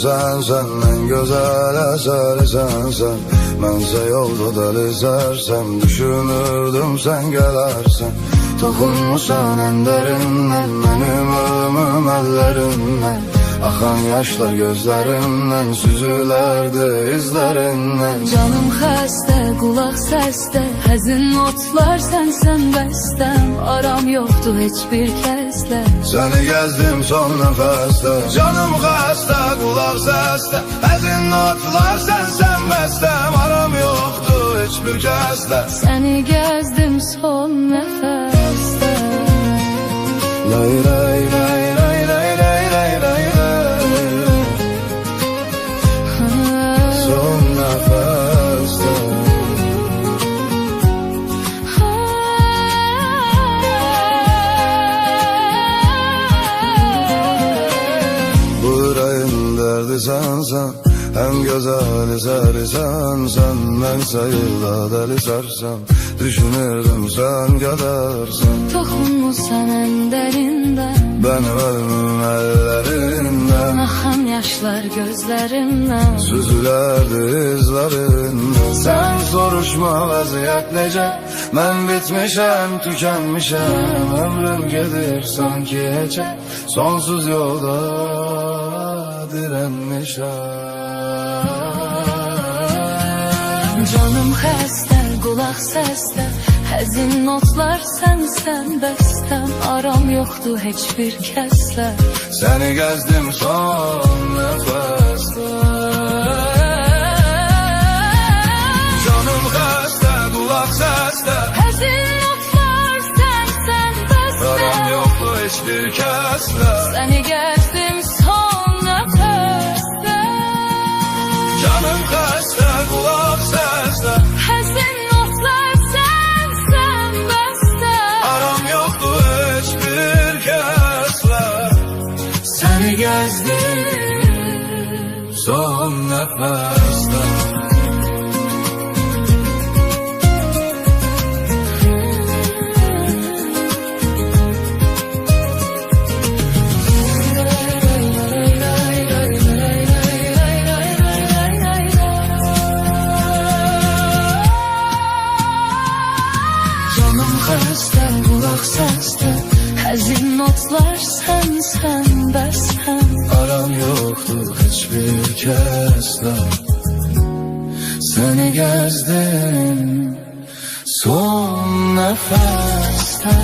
sen, en güzel eseri sen. Mənsə yolda delizersem, düşünürdüm sen gelersen. Dokunmuşsan en derinden, benim ölümüm ellerinden. Akan yaşlar gözlerimden, süzülerdi izlerinden. Canım xəstə, qulaq səsdə, həzin notlar sənsən bəstəm. Aram yoxdur heç bir kəslə. Seni gezdim son nefeste. Canım xəstə, qulaq səsdə, həzin notlar sənsən bəstəm. Aram yoxdur heç bir kəslə. Səni gəzdim son nəfəsdə. Lay lay lay lay lay lay lay lay lay. Son nefeste. Bu yüreğin derdi sensen, en güzel eseri sen. Ben sayıda deli sersem, düşünürdüm sen gelirsen. Toxunmusan ən dərindən, Benim ölümüm ellerinden. axan yaşlar gözlərimdən. Süzülerdi izlerinden. Sen soruşma vaziyet nece, ben bitmişem, tükenmişem. Ömrüm gelir sanki heçe, sonsuz yolda direnmişem. Canım xəstə, qulaq səsdə, həzin notlar sənsən bəstəm. Aram yoxdur heç bir kəslə. Seni gezdim son nefeste. Canım xəstə, qulaq səsdə, Həzin notlar sənsən bəstəm. aram yoxdur heç bir kəslə. Səni gəzdim son nəfəsdə. Canım xəstə, qulaq səsdə, Həzin notlar sənsən bəstəm. aram yoxdur heç bir kəslə. Səni gəzdim son nəfəsdə. Canım xəstə, qulaq səsdə, həzin notlar sənsən bəstəm. Aram yoxdur heç bir kəslə. Səni gəzdim son nəfəsdə.